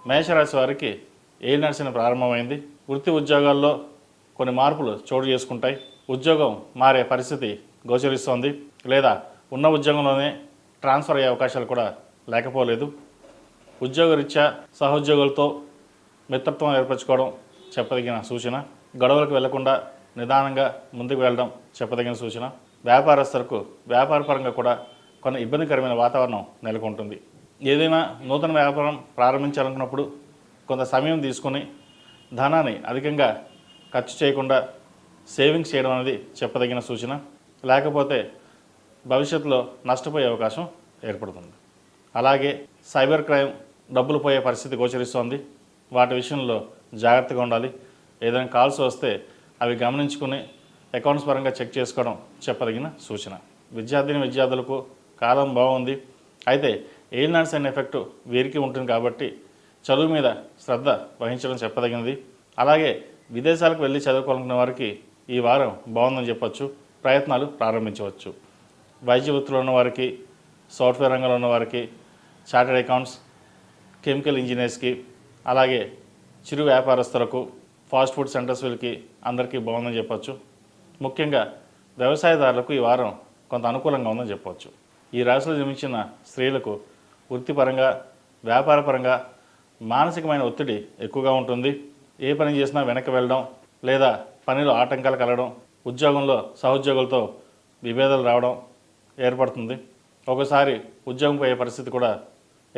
మేషరాశి వారికి ఏలి నడిచిన ప్రారంభమైంది. వృత్తి ఉద్యోగాల్లో కొన్ని మార్పులు చోటు చేసుకుంటాయి. ఉద్యోగం మారే పరిస్థితి గోచరిస్తోంది. లేదా ఉన్న ఉద్యోగంలోనే ట్రాన్స్ఫర్ అయ్యే అవకాశాలు కూడా లేకపోలేదు. ఉద్యోగరీత్యా సహోద్యోగులతో మిత్రత్వం ఏర్పరచుకోవడం చెప్పదగిన సూచన. గొడవలకు వెళ్లకుండా నిదానంగా ముందుకు వెళ్ళడం చెప్పదగిన సూచన. వ్యాపారస్తులకు వ్యాపారపరంగా కూడా కొన్ని ఇబ్బందికరమైన వాతావరణం నెలకొంటుంది. ఏదైనా నూతన వ్యాపారం ప్రారంభించాలనుకున్నప్పుడు కొంత సమయం తీసుకొని ధనాన్ని అధికంగా ఖర్చు చేయకుండా సేవింగ్స్ చేయడం అనేది చెప్పదగిన సూచన. లేకపోతే భవిష్యత్తులో నష్టపోయే అవకాశం ఏర్పడుతుంది. అలాగే సైబర్ క్రైమ్, డబ్బులు పోయే పరిస్థితి గోచరిస్తోంది. వాటి విషయంలో జాగ్రత్తగా ఉండాలి. ఏదైనా కాల్స్ వస్తే అవి గమనించుకుని అకౌంట్స్ పరంగా చెక్ చేసుకోవడం చెప్పదగిన సూచన. విద్యార్థులకు కాలం బాగుంది. అయితే ఏలినాటి అనే ఎఫెక్ట్ వీరికి ఉంటుంది కాబట్టి చదువు మీద శ్రద్ధ వహించడం చెప్పదగినది. అలాగే విదేశాలకు వెళ్ళి చదువుకోవాలనుకున్న వారికి ఈ వారం బాగుందని చెప్పొచ్చు. ప్రయత్నాలు ప్రారంభించవచ్చు. వైద్య వృత్తిలో ఉన్న వారికి, సాఫ్ట్వేర్ రంగంలో ఉన్న వారికి, చార్టెడ్ అకౌంట్స్, కెమికల్ ఇంజనీర్స్కి, అలాగే చిరు వ్యాపారస్తులకు, ఫాస్ట్ ఫుడ్ సెంటర్స్ వీళ్ళకి అందరికీ బాగుందని చెప్పొచ్చు. ముఖ్యంగా వ్యవసాయదారులకు ఈ వారం కొంత అనుకూలంగా ఉందని చెప్పవచ్చు. ఈ రాశిలో జన్మించిన స్త్రీలకు వృత్తిపరంగా, వ్యాపారపరంగా మానసికమైన ఒత్తిడి ఎక్కువగా ఉంటుంది. ఏ పని చేసినా వెనక్కి వెళ్ళడం, లేదా పనిలో ఆటంకాలు కలగడం, ఉద్యోగంలో సహోద్యోగులతో విభేదాలు రావడం ఏర్పడుతుంది. ఒకసారి ఉద్యోగం పోయే పరిస్థితి కూడా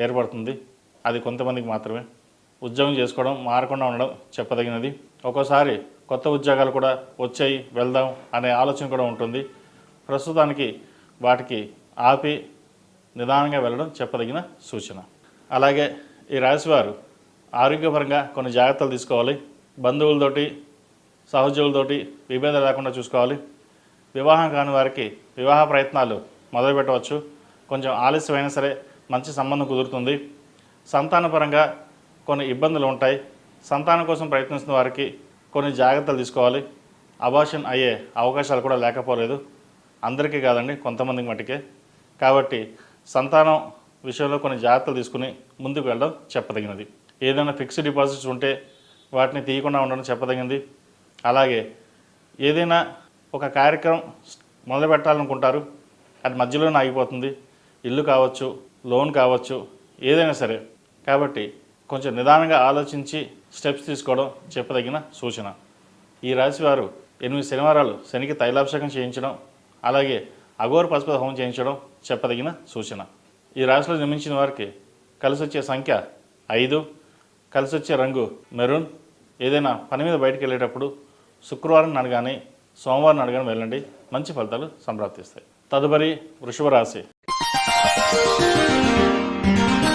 ఏర్పడుతుంది. అది కొంతమందికి మాత్రమే. ఉద్యోగం చేసుకోవడం, మారకుండా ఉండడం చెప్పదగినది. ఒక్కోసారి కొత్త ఉద్యోగాలు కూడా వచ్చాయి, వెళ్దాం అనే ఆలోచన కూడా ఉంటుంది. ప్రస్తుతానికి వాటికి ఆపి నిదానంగా వెళ్ళడం చెప్పదగిన సూచన. అలాగే ఈ రాశివారు ఆరోగ్యపరంగా కొన్ని జాగ్రత్తలు తీసుకోవాలి. బంధువులతోటి, సహోద్యోగులతోటి విభేదాలు లేకుండా చూసుకోవాలి. వివాహం కాని వారికి వివాహ ప్రయత్నాలు మొదలుపెట్టవచ్చు. కొంచెం ఆలస్యమైనా సరే మంచి సంబంధం కుదురుతుంది. సంతానపరంగా కొన్ని ఇబ్బందులు ఉంటాయి. సంతానం కోసం ప్రయత్నిస్తున్న వారికి కొన్ని జాగ్రత్తలు తీసుకోవాలి. అబార్షన్ అయ్యే అవకాశాలు కూడా లేకపోలేదు. అందరికీ కాదండి, కొంతమందికి మట్టుకే. కాబట్టి సంతానం విషయంలో కొన్ని జాగ్రత్తలు తీసుకుని ముందుకు వెళ్ళడం చెప్పదగినది. ఏదైనా ఫిక్స్డ్ డిపాజిట్స్ ఉంటే వాటిని తీయకుండా ఉండడం చెప్పదగినది. అలాగే ఏదైనా ఒక కార్యక్రమం మొదలు పెట్టాలనుకుంటారు, అది మధ్యలోనే ఆగిపోతుంది. ఇల్లు కావచ్చు, లోన్ కావచ్చు, ఏదైనా సరే. కాబట్టి కొంచెం నిదానంగా ఆలోచించి స్టెప్స్ తీసుకోవడం చెప్పదగిన సూచన. ఈ రాశి వారు 8 శనివారాలు శనికి తైలాభిషేకం చేయించడం, అలాగే అఘోర పశుపతి హోమం చేయించడం చెప్పదగిన సూచన. ఈ రాశిలో జన్మించిన వారికి కలిసి వచ్చే సంఖ్య 5, కలిసి వచ్చే రంగు మెరూన్. ఏదైనా పని మీద బయటకు వెళ్ళేటప్పుడు శుక్రవారం నాడు కానీ, సోమవారం నాడు కానీ వెళ్ళండి. మంచి ఫలితాలు సంప్రాప్తిస్తాయి. తదుపరి వృషభ రాశి.